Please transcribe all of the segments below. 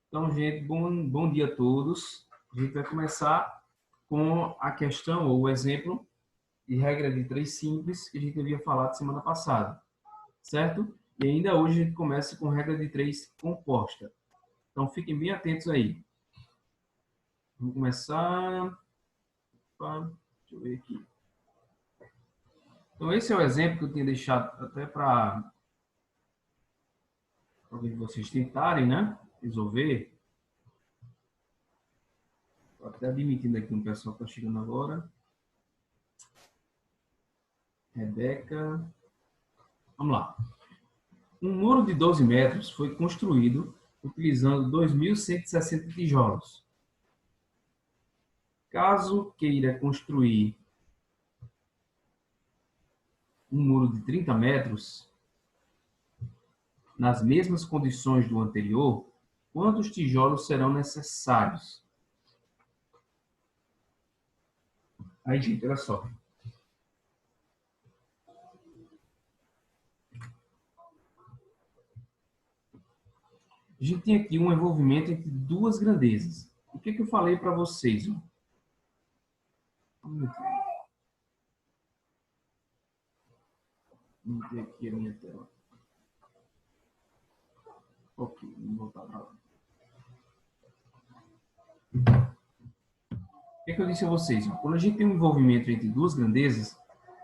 Então, gente, bom dia a todos. A gente vai começar com a questão ou o exemplo de regra de três simples que a gente havia falado semana passada, certo? E ainda hoje a gente começa com regra de três composta. Então, fiquem bem atentos aí. Vamos começar. Deixa eu ver aqui. Então, esse é o exemplo que eu tinha deixado até para vocês tentarem, né? Resolver. Estou até admitindo aqui um pessoal que está chegando agora. Rebeca. Vamos lá. Um muro de 12 metros foi construído utilizando 2.160 tijolos. Caso queira construir um muro de 30 metros, nas mesmas condições do anterior, quantos tijolos serão necessários? Aí, gente, olha só. A gente tem aqui um envolvimento entre duas grandezas. O que eu falei para vocês? Vamos ter aqui a minha tela. Ok, vamos voltar para lá. O que eu disse a vocês? Quando a gente tem um envolvimento entre duas grandezas,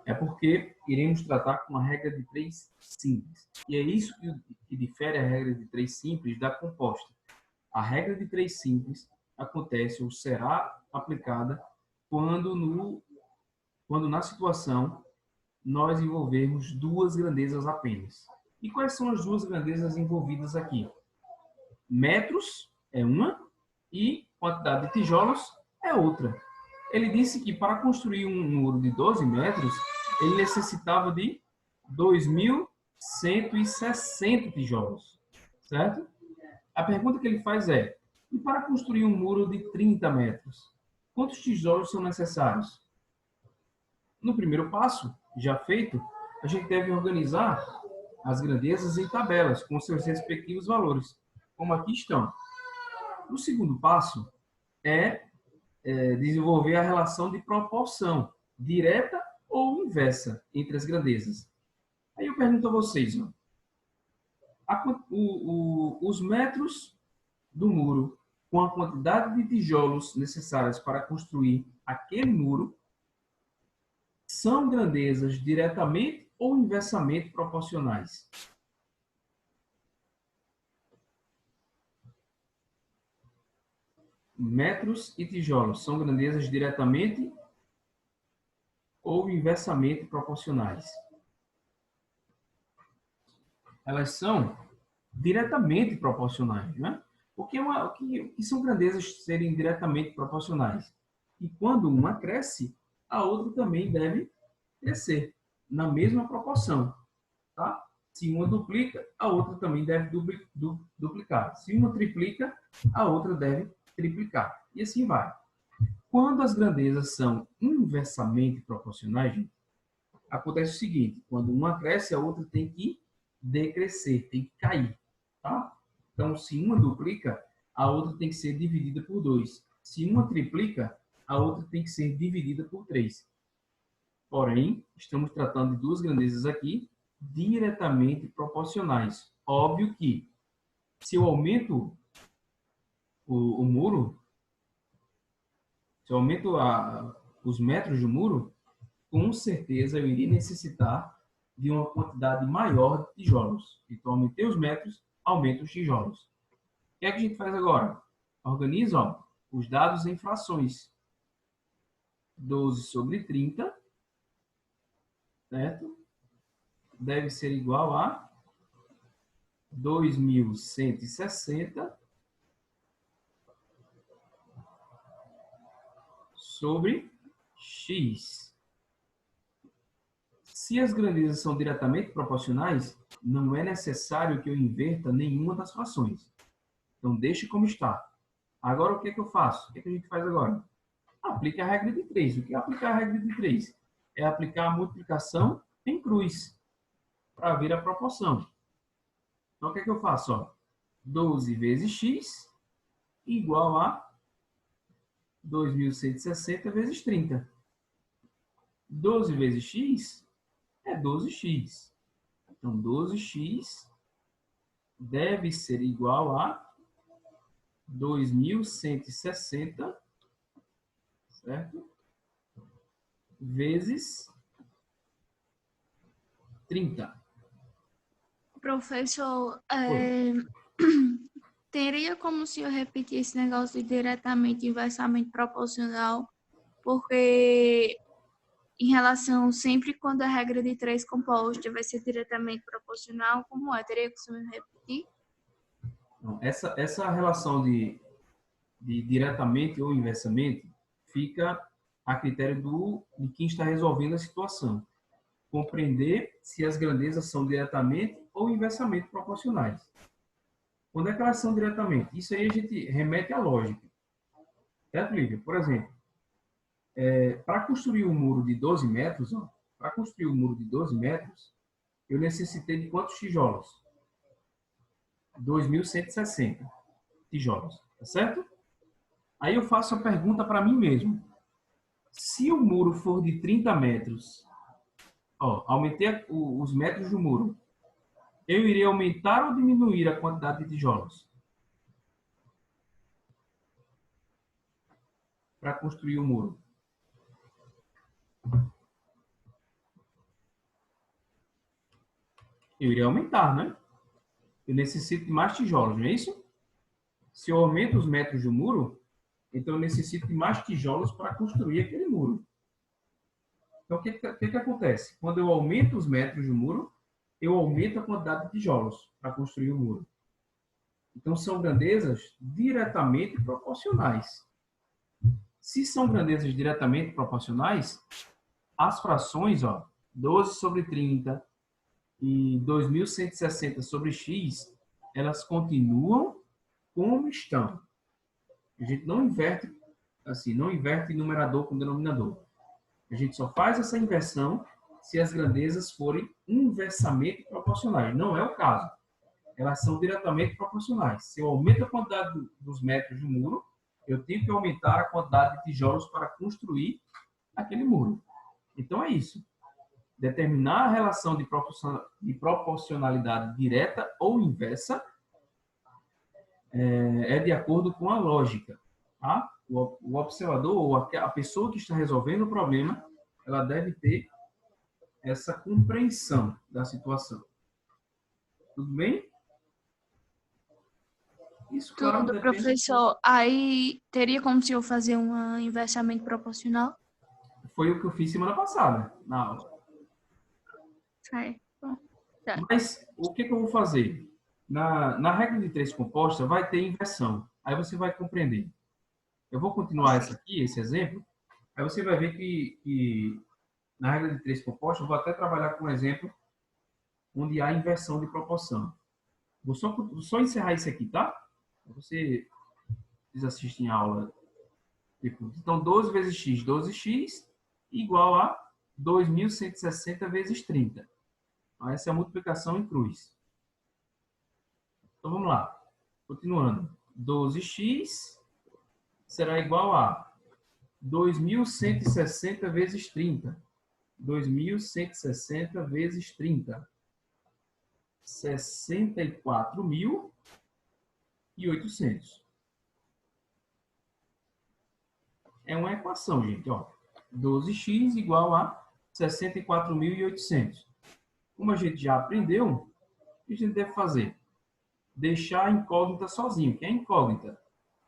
é porque iremos tratar com uma regra de três simples. E é isso que difere a regra de três simples da composta. A regra de três simples acontece ou será aplicada quando na situação nós envolvermos duas grandezas apenas. E quais são as duas grandezas envolvidas aqui? Metros é uma e quantidade de tijolos é outra. Ele disse que para construir um muro de 12 metros, ele necessitava de 2.160 tijolos, certo? A pergunta que ele faz é, e para construir um muro de 30 metros, quantos tijolos são necessários? No primeiro passo, já feito, a gente deve organizar as grandezas em tabelas com seus respectivos valores, como aqui estão. O segundo passo é desenvolver a relação de proporção, direta ou inversa, entre as grandezas. Aí eu pergunto a vocês, os metros do muro com a quantidade de tijolos necessários para construir aquele muro são grandezas diretamente ou inversamente proporcionais? Metros e tijolos são grandezas diretamente ou inversamente proporcionais? Elas são diretamente proporcionais, né? O que são grandezas serem diretamente proporcionais? E quando uma cresce, a outra também deve crescer na mesma proporção, tá? Se uma duplica, a outra também deve duplicar. Se uma triplica, a outra deve triplicar. E assim vai. Quando as grandezas são inversamente proporcionais, gente, acontece o seguinte: quando uma cresce, a outra tem que decrescer, tem que cair, tá? Então, se uma duplica, a outra tem que ser dividida por 2. Se uma triplica, a outra tem que ser dividida por 3. Porém, estamos tratando de duas grandezas aqui diretamente proporcionais. Óbvio que, se eu aumento o muro, se eu aumento os metros do muro, com certeza eu iria necessitar de uma quantidade maior de tijolos. Então, aumentei os metros, aumento os tijolos. O que é que a gente faz agora? Organiza os dados em frações. 12 sobre 30, certo? Deve ser igual a 2.160 sobre x. Se as grandezas são diretamente proporcionais, não é necessário que eu inverta nenhuma das frações. Então, deixe como está. Agora, o que é que eu faço? O que é que a gente faz agora? Aplique a regra de 3. O que é aplicar a regra de 3? É aplicar a multiplicação em cruz, para ver a proporção. Então, o que é que eu faço? 12 vezes x igual a 2.160 vezes 30. 12 vezes x é 12x. Então, 12x deve ser igual a 2.160, certo? Vezes 30. Professor, Oi. teria como se eu repetir esse negócio de diretamente e inversamente proporcional, porque em relação sempre quando a regra de 3 compostos vai ser diretamente proporcional, como é? Teria que me repetir? Então, essa relação de diretamente ou inversamente fica a critério de quem está resolvendo a situação. Compreender se as grandezas são diretamente ou inversamente proporcionais. Quando é que elas são diretamente? Isso aí a gente remete à lógica. Certo, Lívia? Por exemplo, para construir um muro de 12 metros, para construir um muro de 12 metros, eu necessitei de quantos tijolos? 2.160 tijolos, tá certo? Aí eu faço a pergunta para mim mesmo. Se o muro for de 30 metros, aumentei os metros do muro, eu irei aumentar ou diminuir a quantidade de tijolos para construir o muro? Eu irei aumentar, né? Eu necessito de mais tijolos, não é isso? Se eu aumento os metros do muro, então eu necessito de mais tijolos para construir aquele muro. Então, o que acontece? Quando eu aumento os metros do muro, eu aumento a quantidade de tijolos para construir o muro. Então, são grandezas diretamente proporcionais. Se são grandezas diretamente proporcionais, as frações, 12 sobre 30 e 2.160 sobre x, elas continuam como estão. A gente não inverte, assim, não inverte numerador com denominador. A gente só faz essa inversão se as grandezas forem inversamente proporcionais. Não é o caso. Elas são diretamente proporcionais. Se eu aumento a quantidade dos metros do muro, eu tenho que aumentar a quantidade de tijolos para construir aquele muro. Então é isso. Determinar a relação de proporcionalidade direta ou inversa é de acordo com a lógica. Tá? O observador ou a pessoa que está resolvendo o problema, ela deve ter essa compreensão da situação. Tudo bem? Isso, claro, Tudo, depende. professor. Aí teria como se eu fazer um inversamente proporcional? Foi o que eu fiz semana passada, na aula. Certo. Certo. Mas o que eu vou fazer? Na regra de três composta, vai ter inversão. Aí você vai compreender. Eu vou continuar essa aqui, esse exemplo. Aí você vai ver que na regra de três compostas, eu vou até trabalhar com um exemplo onde há inversão de proporção. Vou só encerrar isso aqui, tá? Vocês assistem a aula depois. Então, 12 vezes x, 12x, igual a 2.160 vezes 30. Então, essa é a multiplicação em cruz. Então, vamos lá. Continuando. 12x será igual a 2.160 vezes 30. 2.160 vezes 30. 64.800. É uma equação, gente. 12x igual a 64.800. Como a gente já aprendeu, o que a gente deve fazer? Deixar a incógnita sozinho. Que é a incógnita?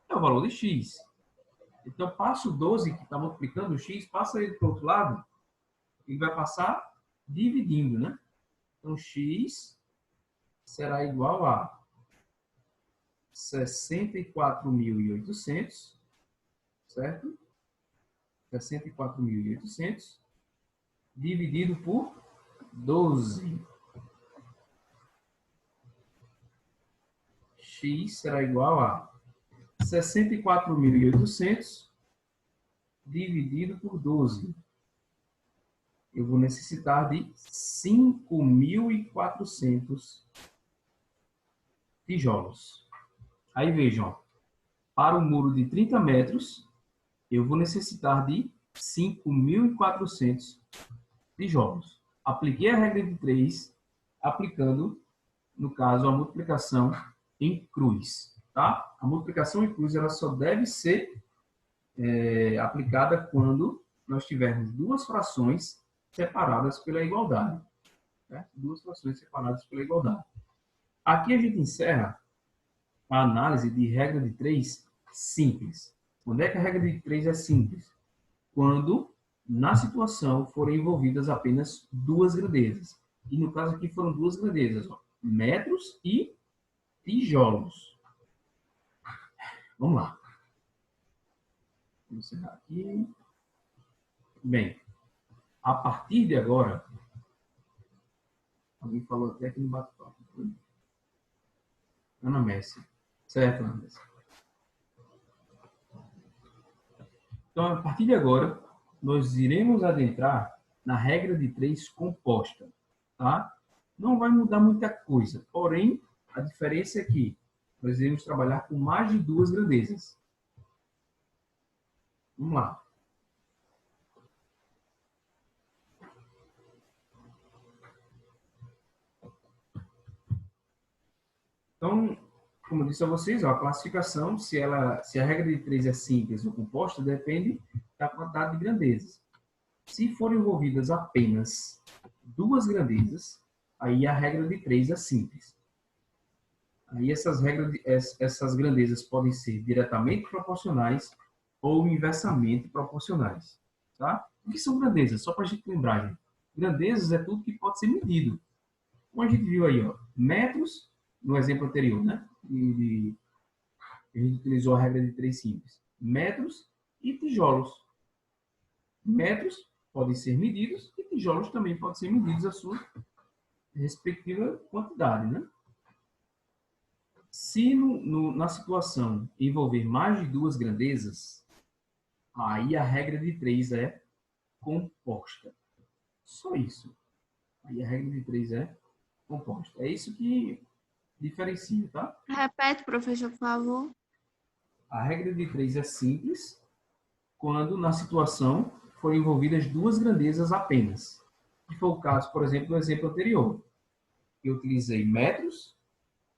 É o valor de x. Então, passa o 12, que está multiplicando o x, passa ele para o outro lado, ele vai passar dividindo, né? Então, x será igual a 64.800, certo? 64.800 dividido por 12. X será igual a 64.800 dividido por 12. Eu vou necessitar de 5.400 tijolos. Aí vejam, para um muro de 30 metros, eu vou necessitar de 5.400 tijolos. Apliquei a regra de 3, aplicando, no caso, a multiplicação em cruz. Tá? A multiplicação em cruz ela só deve ser aplicada quando nós tivermos duas frações separadas pela igualdade. Certo? Duas frações separadas pela igualdade. Aqui a gente encerra a análise de regra de 3 simples. Quando é que a regra de 3 é simples? Quando, na situação, forem envolvidas apenas duas grandezas. E no caso aqui foram duas grandezas, ó, metros e tijolos. Vamos lá. Vou encerrar aqui. Bem, a partir de agora, alguém falou até aqui no bate-papo. Ana Messi. Certo, Ana Messi. Então, a partir de agora, nós iremos adentrar na regra de 3 composta. Tá? Não vai mudar muita coisa. Porém, a diferença é que nós iremos trabalhar com mais de duas grandezas. Vamos lá. Então, como eu disse a vocês, ó, a classificação, se a regra de 3 é simples ou composta, depende da quantidade de grandezas. Se forem envolvidas apenas duas grandezas, aí a regra de 3 é simples. Aí essas grandezas podem ser diretamente proporcionais ou inversamente proporcionais. Tá? O que são grandezas? Só para a gente lembrar, gente. Grandezas é tudo que pode ser medido. Como a gente viu aí, ó, metros, no exemplo anterior, né? A gente utilizou a regra de 3 simples. Metros e tijolos. Metros podem ser medidos e tijolos também podem ser medidos a sua respectiva quantidade, né? Se na situação envolver mais de duas grandezas, aí a regra de 3 é composta. Só isso. Aí a regra de 3 é composta. É isso que diferencia, tá? Repete, professor, por favor. A regra de 3 é simples quando na situação forem envolvidas duas grandezas apenas. Que foi o caso, por exemplo, do exemplo anterior. Eu utilizei metros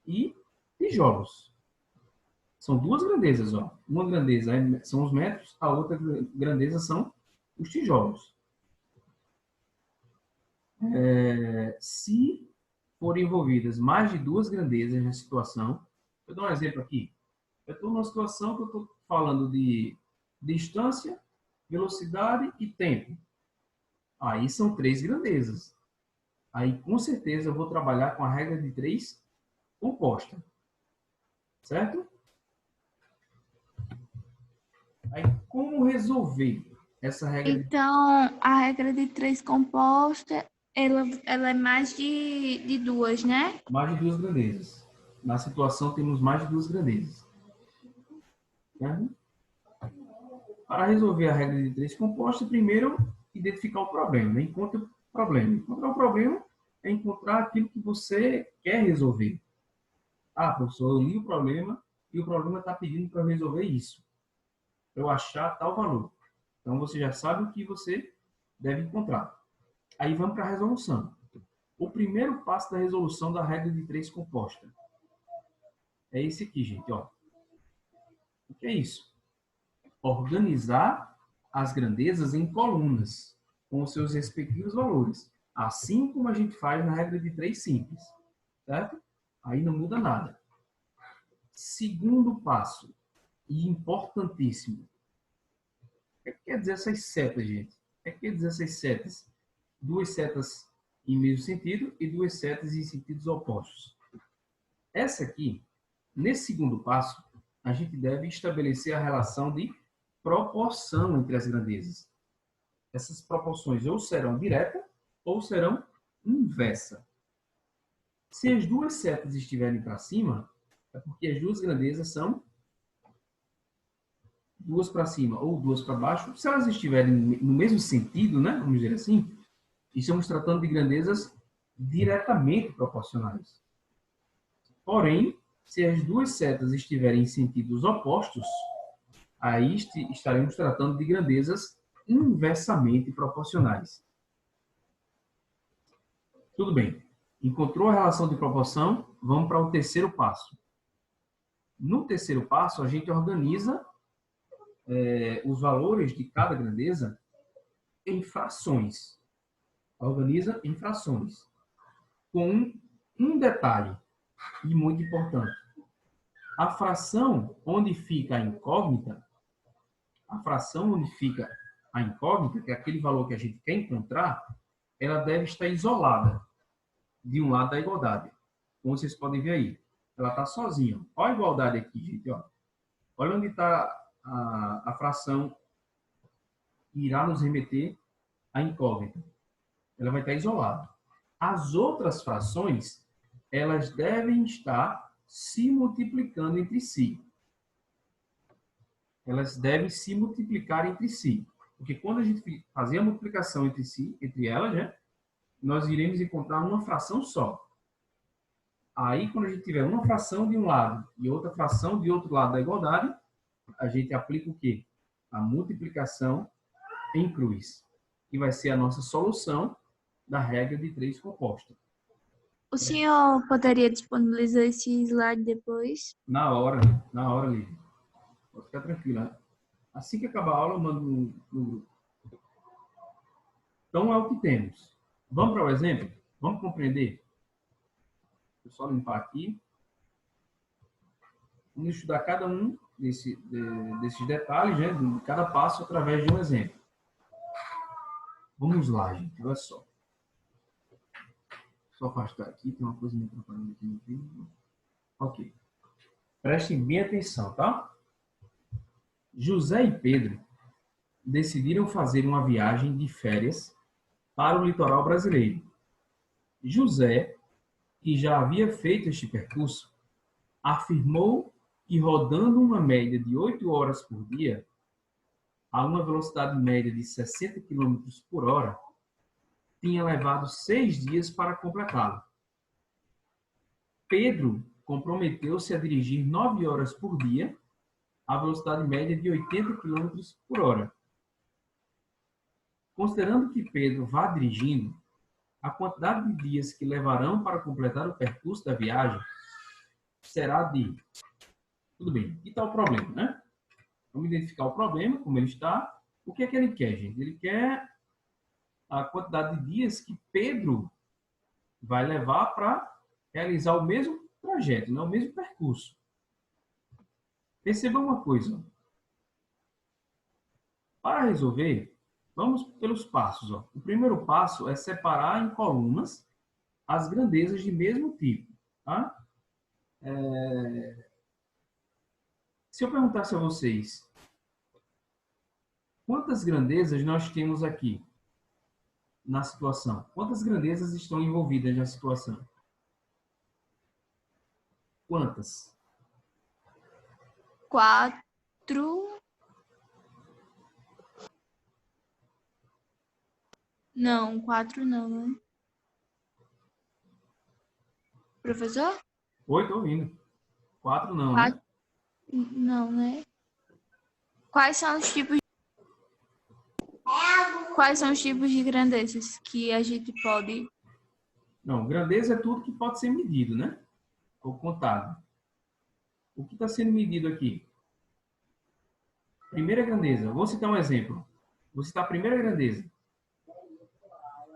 e tijolos. São duas grandezas, ó. Uma grandeza são os metros, a outra grandeza são os tijolos. Se forem envolvidas mais de duas grandezas na situação, eu dou um exemplo aqui. Eu estou numa situação que eu estou falando de distância, velocidade e tempo. Aí são três grandezas. Aí, com certeza, eu vou trabalhar com a regra de 3 composta. Certo? Aí, como resolver essa regra? Então, a regra de 3 composta, ela é mais de duas, né? Mais de duas grandezas. Na situação, temos mais de duas grandezas. Certo? Para resolver a regra de 3 composta, primeiro, identificar o problema. Né? Encontre o problema. Encontrar o problema é encontrar aquilo que você quer resolver. Ah, professor, eu li o problema e o problema está pedindo para eu resolver isso. Para eu achar tal valor. Então, você já sabe o que você deve encontrar. Aí, vamos para a resolução. O primeiro passo da resolução da regra de 3 composta é esse aqui, gente. Ó. O que é isso? Organizar as grandezas em colunas, com os seus respectivos valores. Assim como a gente faz na regra de 3 simples. Certo? Aí não muda nada. Segundo passo, e importantíssimo. O que quer dizer essas setas, gente? O que quer dizer essas setas? Duas setas em mesmo sentido e duas setas em sentidos opostos. Essa aqui, nesse segundo passo, a gente deve estabelecer a relação de proporção entre as grandezas. Essas proporções ou serão direta ou serão inversa. Se as duas setas estiverem para cima, é porque as duas grandezas são duas para cima ou duas para baixo. Se elas estiverem no mesmo sentido, né, vamos dizer assim, estamos tratando de grandezas diretamente proporcionais. Porém, Se as duas setas estiverem em sentidos opostos, aí estaremos tratando de grandezas inversamente proporcionais. Tudo bem. Encontrou a relação de proporção? Vamos para o terceiro passo. No terceiro passo, a gente organiza os valores de cada grandeza em frações. Organiza em frações. Com um detalhe, e muito importante. A fração onde fica a incógnita, que é aquele valor que a gente quer encontrar, ela deve estar isolada de um lado da igualdade. Como vocês podem ver aí. Ela está sozinha. Olha a igualdade aqui, gente. Ó. Olha onde está a fração que irá nos remeter à incógnita. Ela vai estar isolada. As outras frações, elas devem estar se multiplicando entre si. Elas devem se multiplicar entre si. Porque quando a gente fazer a multiplicação entre si, entre elas, né, nós iremos encontrar uma fração só. Aí, quando a gente tiver uma fração de um lado e outra fração de outro lado da igualdade, a gente aplica o quê? A multiplicação em cruz, que vai ser a nossa solução da regra de 3 composta. O senhor poderia disponibilizar esse slide depois? Na hora, Lívia. Pode ficar tranquila. Né? Assim que acabar a aula, eu mando no grupo. Então, é o que temos. Vamos para o exemplo? Vamos compreender? Vou só limpar aqui. Vamos estudar cada um desses detalhes, né, de cada passo, através de um exemplo. Vamos lá, gente. Olha só. Só afastar aqui, tem uma coisa me atrapalhando aqui no vídeo. Ok. Prestem bem atenção, tá? José e Pedro decidiram fazer uma viagem de férias para o litoral brasileiro. José, que já havia feito este percurso, afirmou que rodando uma média de 8 horas por dia, a uma velocidade média de 60 km por hora, tinha levado 6 dias para completá-lo. Pedro comprometeu-se a dirigir 9 horas por dia, a velocidade média de 80 km por hora. Considerando que Pedro vá dirigindo, a quantidade de dias que levarão para completar o percurso da viagem será de... Tudo bem, e está o problema, né? Vamos identificar o problema, como ele está. O que é que ele quer, gente? Ele quer a quantidade de dias que Pedro vai levar para realizar o mesmo trajeto, né? O mesmo percurso. Perceba uma coisa. Para resolver, vamos pelos passos. Ó. O primeiro passo é separar em colunas as grandezas de mesmo tipo. Tá? Se eu perguntasse a vocês, quantas grandezas nós temos aqui na situação? Quantas grandezas estão envolvidas na situação? Quantas? 4. Não, 4 não, né? Professor? Oi, estou ouvindo. 4 não, 4. né? Não, né? Quais são os tipos de grandezas que a gente pode... Não, grandeza é tudo que pode ser medido, né? Ou contado. O que está sendo medido aqui? Primeira grandeza. Vou citar um exemplo. Vou citar a primeira grandeza.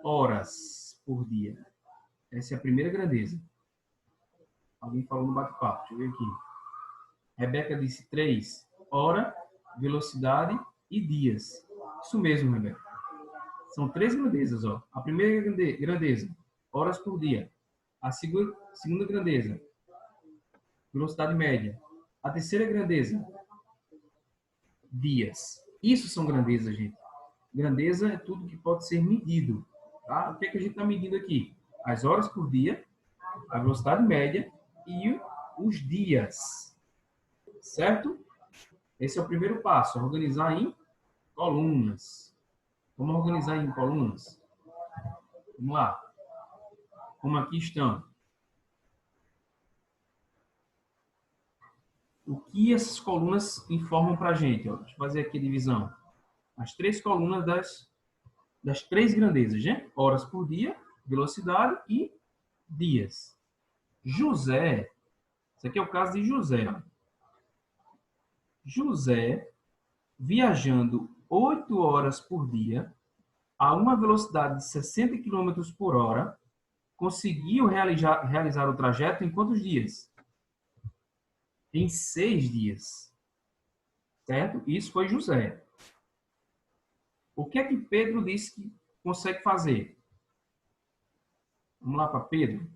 Horas por dia. Essa é a primeira grandeza. Alguém falou no bate-papo. Deixa eu ver aqui. Rebeca disse 3. Hora, velocidade e dias. Isso mesmo, Rebeca. São 3 grandezas. Ó. A primeira grandeza, horas por dia. A segunda grandeza, velocidade média. A terceira grandeza, dias. Isso são grandezas, gente. Grandeza é tudo que pode ser medido. Tá? O que é que a gente está medindo aqui? As horas por dia, a velocidade média e os dias. Certo? Esse é o primeiro passo. Organizar em colunas. Vamos organizar em colunas? Vamos lá. Como aqui estão. o que essas colunas informam para a gente? Ó, deixa eu fazer aqui a divisão. As três colunas das três grandezas, né? Horas por dia, velocidade e dias. José, esse aqui é o caso de José. Ó. José, viajando 8 horas por dia, a uma velocidade de 60 quilômetros por hora, conseguiu realizar o trajeto em quantos dias? Em 6 dias. Certo? Isso foi José. O que é que Pedro disse que consegue fazer? Vamos lá para Pedro.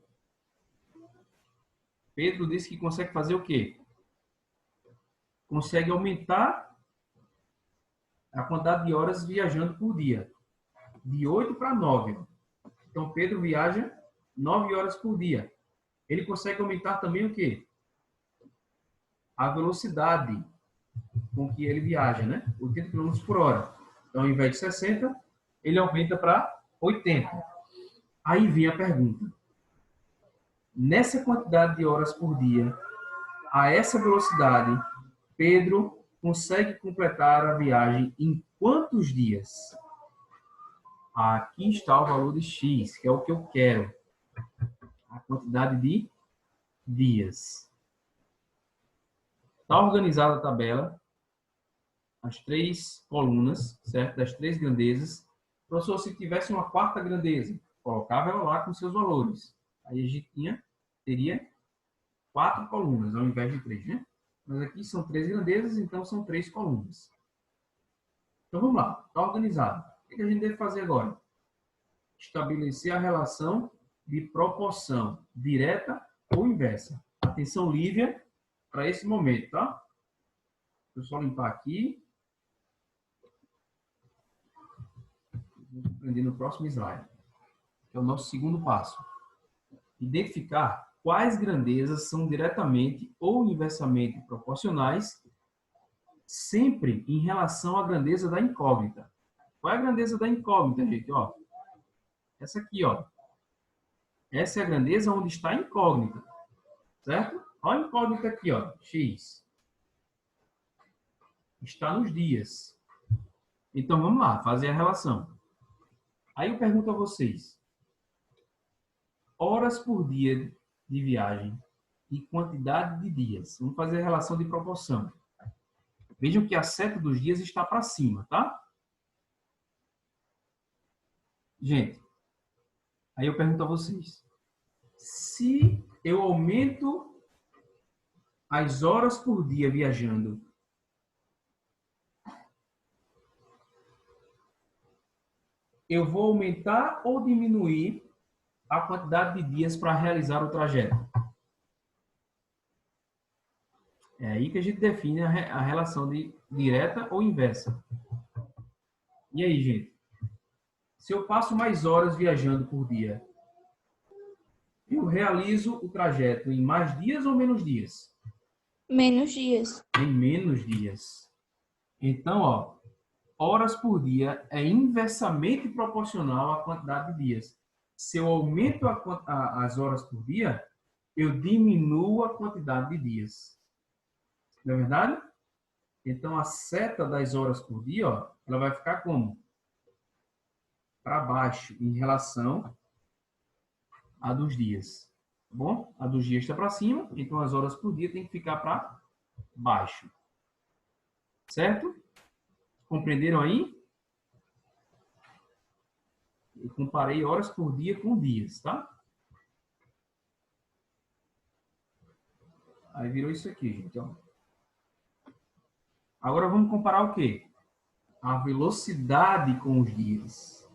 Pedro disse que consegue fazer o quê? Consegue aumentar a quantidade de horas viajando por dia. De 8 para 9. Então, Pedro viaja 9 horas por dia. Ele consegue aumentar também o quê? A velocidade com que ele viaja, né? 80 km por hora. Então, ao invés de 60, ele aumenta para 80. Aí vem a pergunta. Nessa quantidade de horas por dia, a essa velocidade, Pedro consegue completar a viagem em quantos dias? Aqui está o valor de X, que é o que eu quero. A quantidade de dias. Está organizada a tabela, as três colunas, certo? Das três grandezas. Professor, se tivesse uma quarta grandeza, colocava ela lá com seus valores. Aí a gente teria 4 colunas, ao invés de 3, né? Mas aqui são 3 grandezas, então são 3 colunas. Então vamos lá, está organizado. O que a gente deve fazer agora? Estabelecer a relação de proporção direta ou inversa. Atenção, Lívia, para esse momento, tá? Deixa eu só limpar aqui. Vamos aprender no próximo slide, que é o nosso segundo passo. Identificar quais grandezas são diretamente ou inversamente proporcionais, sempre em relação à grandeza da incógnita. Qual é a grandeza da incógnita, gente? Ó, essa aqui, ó. Essa é a grandeza onde está a incógnita, certo? Olha a incógnita aqui, ó, x. Está nos dias. Então, vamos lá, fazer a relação. Aí eu pergunto a vocês. Horas por dia de viagem e quantidade de dias. Vamos fazer a relação de proporção. Vejam que a seta dos dias está para cima, tá? Gente, aí eu pergunto a vocês. Se eu aumento as horas por dia viajando, eu vou aumentar ou diminuir a quantidade de dias para realizar o trajeto? É aí que a gente define a relação de direta ou inversa. E aí, gente? Se eu passo mais horas viajando por dia, eu realizo o trajeto em mais dias ou menos dias? Menos dias. Em menos dias. Então, ó, horas por dia é inversamente proporcional à quantidade de dias. Se eu aumento as horas por dia, eu diminuo a quantidade de dias. Não é verdade? Então, a seta das horas por dia, ó, ela vai ficar como? Para baixo, em relação à dos dias. Tá bom? A dos dias está para cima, então as horas por dia tem que ficar para baixo. Certo? Compreenderam aí? Eu comparei horas por dia com dias, tá? Aí virou isso aqui, gente. Ó. Agora vamos comparar o quê? A velocidade com os dias.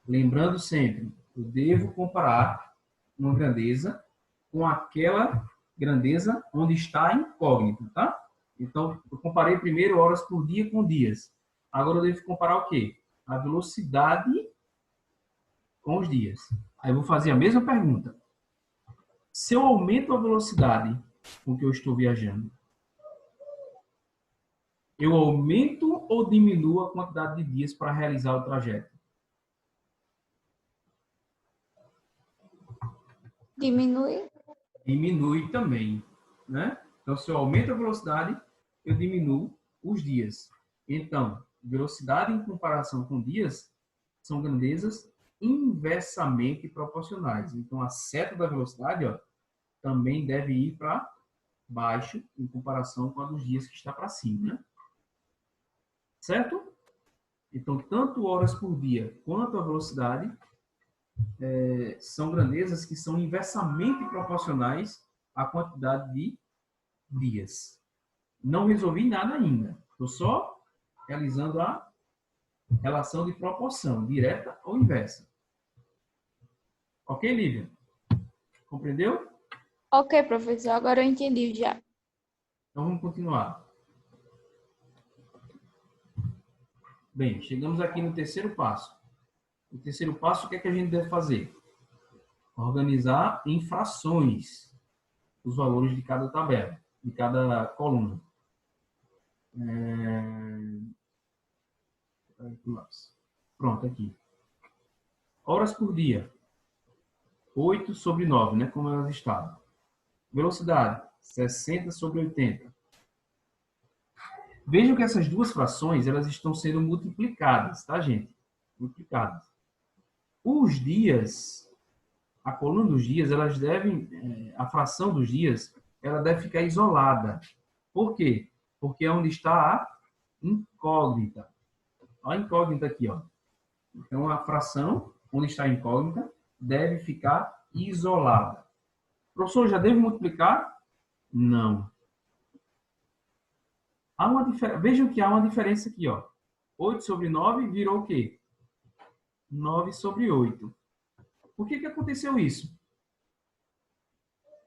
Lembrando sempre, eu devo comparar uma grandeza com aquela grandeza onde está a incógnita, tá? Então, eu comparei primeiro horas por dia com dias. Agora eu devo comparar o quê? A velocidade com os dias. Aí eu vou fazer a mesma pergunta. Se eu aumento a velocidade com que eu estou viajando, eu aumento ou diminuo a quantidade de dias para realizar o trajeto? Diminui. Diminui também, né? Então, se eu aumento a velocidade, eu diminuo os dias. Então, velocidade em comparação com dias são grandezas inversamente proporcionais. Então, a seta da velocidade, ó, também deve ir para baixo em comparação com a dos dias que está para cima, né? Certo? Então, tanto horas por dia quanto a velocidade são grandezas que são inversamente proporcionais à quantidade de dias. Não resolvi nada ainda. Estou só realizando a relação de proporção, direta ou inversa. Ok, Lívia? Compreendeu? Ok, professor, agora eu entendi já. Então, vamos continuar. Bem, chegamos aqui no terceiro passo. O terceiro passo, o que é que a gente deve fazer? Organizar em frações os valores de cada tabela, de cada coluna. Pronto, aqui. Horas por dia. 8 sobre 9, né? Como elas estavam. Velocidade, 60 sobre 80. Vejam que essas duas frações, elas estão sendo multiplicadas, tá, gente? Multiplicadas. Os dias, a coluna dos dias, elas devem, a fração dos dias, ela deve ficar isolada. Por quê? Porque é onde está a incógnita. Olha a incógnita aqui, ó. Então, a fração, onde está a incógnita, deve ficar isolada. Professor, já devo multiplicar? Não. Vejam que há uma diferença aqui, ó. 8 sobre 9 virou o quê? 9 sobre 8. Por que aconteceu isso?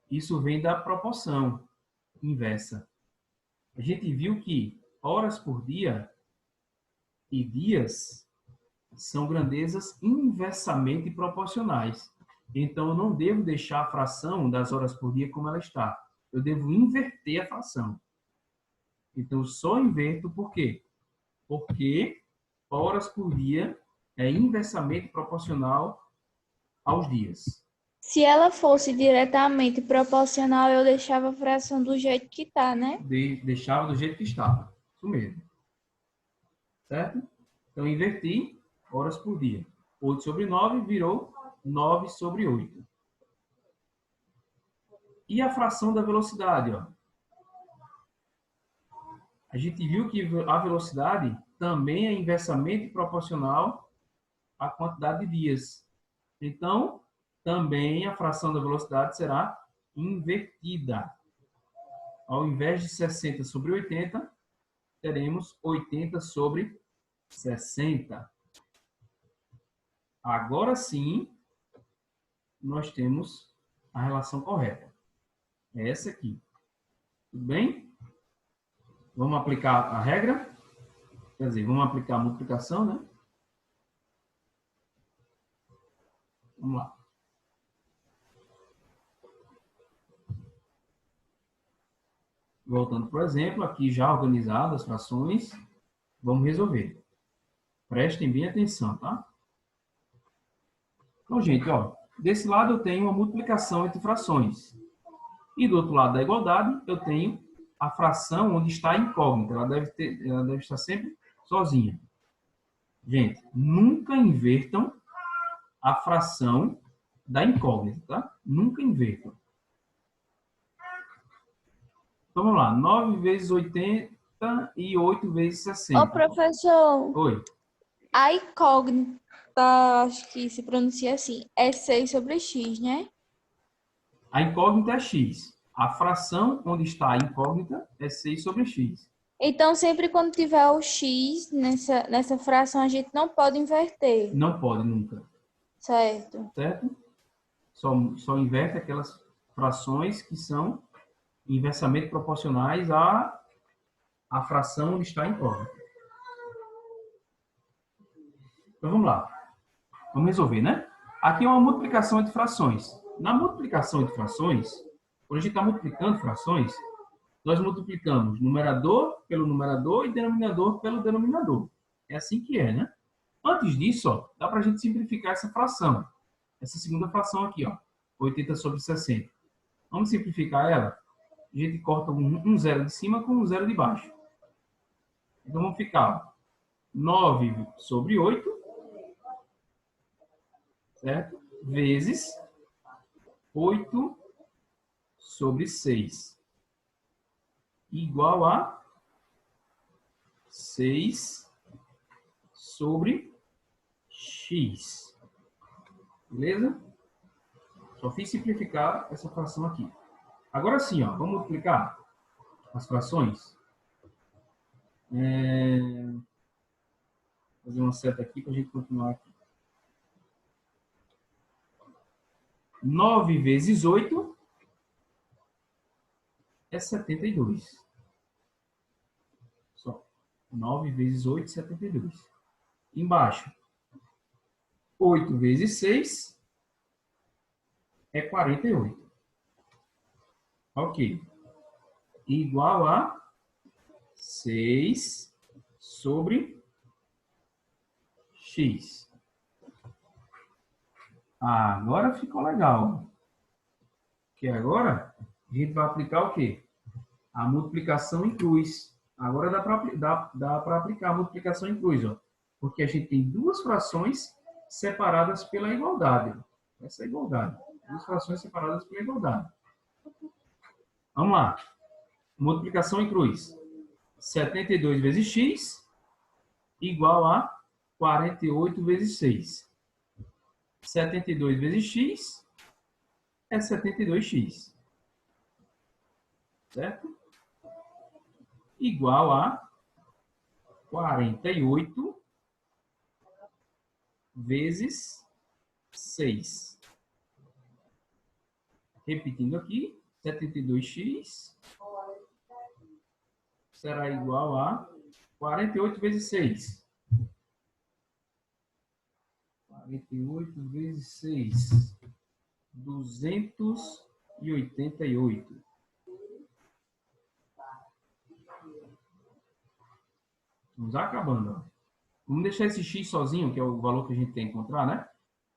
Isso vem da proporção inversa. A gente viu que horas por dia e dias são grandezas inversamente proporcionais. Então, eu não devo deixar a fração das horas por dia como ela está. Eu devo inverter a fração. Então, eu só inverto por quê? Porque horas por dia é inversamente proporcional aos dias. Se ela fosse diretamente proporcional, eu deixava a fração do jeito que tá, né? Deixava do jeito que estava. Isso mesmo. Certo? Então, inverti horas por dia. 8 sobre 9 virou 9 sobre 8. E a fração da velocidade, ó. A gente viu que a velocidade também é inversamente proporcional à quantidade de dias. Então, também a fração da velocidade será invertida. Ao invés de 60 sobre 80, teremos 80 sobre 60. Agora sim, nós temos a relação correta. É essa aqui. Tudo bem? Vamos aplicar a regra? Quer dizer, vamos aplicar a multiplicação, né? Vamos lá. Voltando para o exemplo, aqui já organizadas as frações, vamos resolver. Prestem bem atenção, tá? Então, gente, ó, desse lado eu tenho uma multiplicação entre frações. E do outro lado da igualdade, eu tenho a fração onde está a incógnita. Ela deve estar sempre sozinha. Gente, nunca invertam a fração da incógnita, tá? Nunca invertam. Então, vamos lá. 9 vezes 80 e 8 vezes 60. Ô, professor, Oi. a incógnita, acho que se pronuncia assim, é 6 sobre x, né? A incógnita é x. A fração onde está a incógnita é 6 sobre x. Então, sempre quando tiver o x nessa fração, a gente não pode inverter, Não pode nunca. certo? Certo? Só inverte aquelas frações que são inversamente proporcionais à fração onde está a incógnita. Então, vamos lá. Vamos resolver, né? Aqui é uma multiplicação entre frações. Na multiplicação entre frações, quando a gente está multiplicando frações, nós multiplicamos numerador pelo numerador e denominador pelo denominador. É assim que é, né? Antes disso, ó, dá para a gente simplificar essa fração. Essa segunda fração aqui, ó, 80 sobre 60. Vamos simplificar ela? a gente corta um zero de cima com um zero de baixo. Então, vamos ficar 9 sobre 8, certo? Vezes 8 sobre 6. Igual a 6 sobre x. Beleza? Só fiz simplificar essa fração aqui. Agora sim, ó, vamos multiplicar as frações. Vou fazer uma seta aqui para a gente continuar aqui. 9 vezes 8 é 72. Só. 9 vezes 8, 72. Embaixo, 8 vezes 6 é 48. Ok. Igual a 6 sobre x. Agora ficou legal. Porque agora a gente vai aplicar o quê? A multiplicação em cruz. Agora dá para aplicar a multiplicação em cruz, ó. Porque a gente tem duas frações separadas pela igualdade. Essa é a igualdade. Duas frações separadas pela igualdade. Vamos lá. Multiplicação em cruz. 72 vezes x igual a 48 vezes 6. 72 vezes x é 72x. Certo? Igual a 48 vezes 6. Repetindo aqui, 72x será igual a 48 vezes 6. 48 vezes 6. 288. Vamos acabando. Ó. Vamos deixar esse x sozinho, que é o valor que a gente tem que encontrar, né?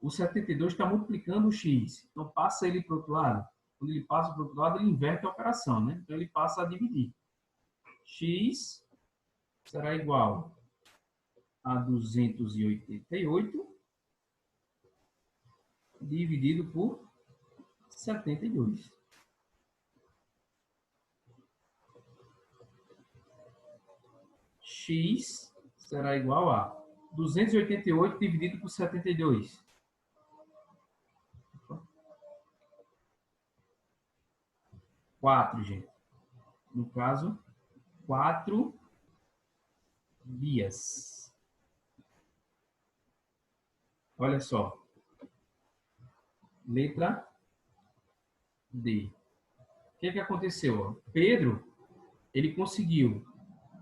O 72 está multiplicando o x. Então, passa ele para o outro lado. Quando ele passa para o outro lado, ele inverte a operação, né? Então, ele passa a dividir. X será igual a 288 dividido por 72. X será igual a 288 dividido por 72. 4, gente. No caso, 4 dias. Olha só. Letra D. O que aconteceu? Pedro, ele conseguiu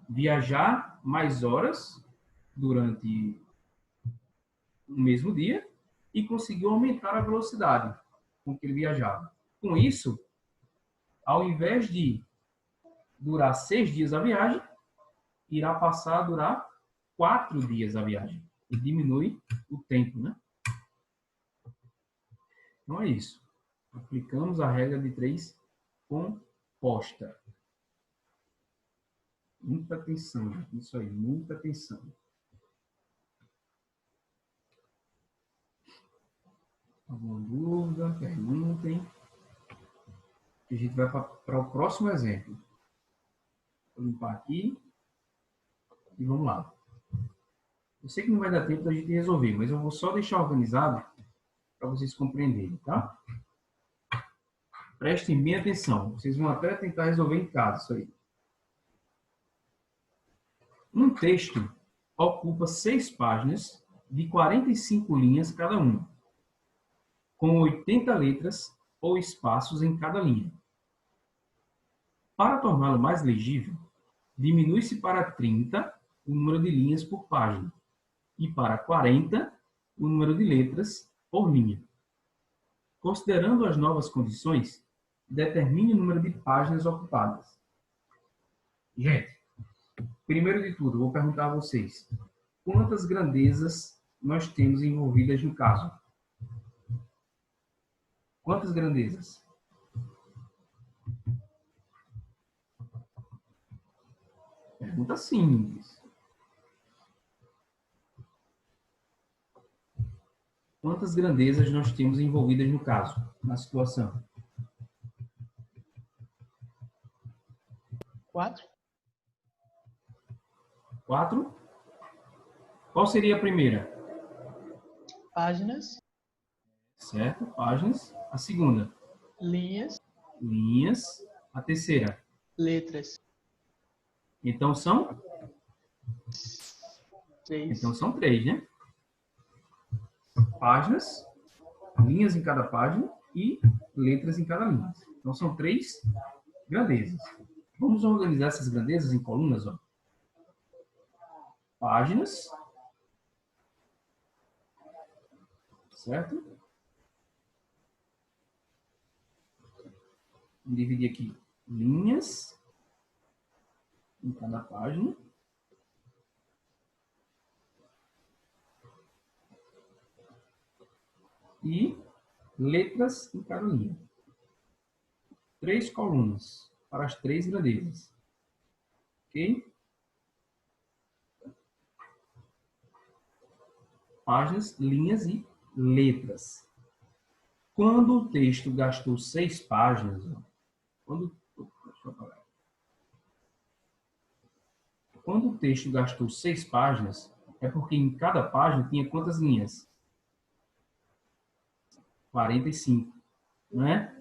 viajar mais horas durante o mesmo dia e conseguiu aumentar a velocidade com que ele viajava. Com isso, ao invés de durar 6 dias a viagem, irá passar a durar 4 dias a viagem. E diminui o tempo, né? Então é isso. Aplicamos a regra de 3 composta. Muita atenção, gente. Isso aí, muita atenção. Alguma dúvida? Perguntem. A gente vai para o próximo exemplo. Vou limpar aqui. E vamos lá. Eu sei que não vai dar tempo da gente resolver, mas eu vou só deixar organizado para vocês compreenderem, tá? Prestem bem atenção. Vocês vão até tentar resolver em casa isso aí. Um texto ocupa 6 páginas de 45 linhas cada uma, com 80 letras ou espaços em cada linha. Para torná-lo mais legível, diminui-se para 30 o número de linhas por página e para 40 o número de letras por linha. Considerando as novas condições, determine o número de páginas ocupadas. Gente, primeiro de tudo, vou perguntar a vocês, quantas grandezas nós temos envolvidas no caso? Quantas grandezas? Pergunta simples. Quantas grandezas nós temos envolvidas no caso, na situação? 4. 4. Qual seria a primeira? Páginas. Certo? Páginas. A segunda? Linhas. Linhas. A terceira? Letras. Então são? 3. Então são 3, né? Páginas, linhas em cada página e letras em cada linha. Então são 3 grandezas. Vamos organizar essas grandezas em colunas, ó. Páginas, certo? Vou dividir aqui linhas em cada página. E letras em cada linha. 3 colunas para as 3 grandezas. Ok? Páginas, linhas e letras. Quando o texto gastou 6 páginas, quando o texto gastou 6 páginas, é porque em cada página tinha quantas linhas? 45, não é?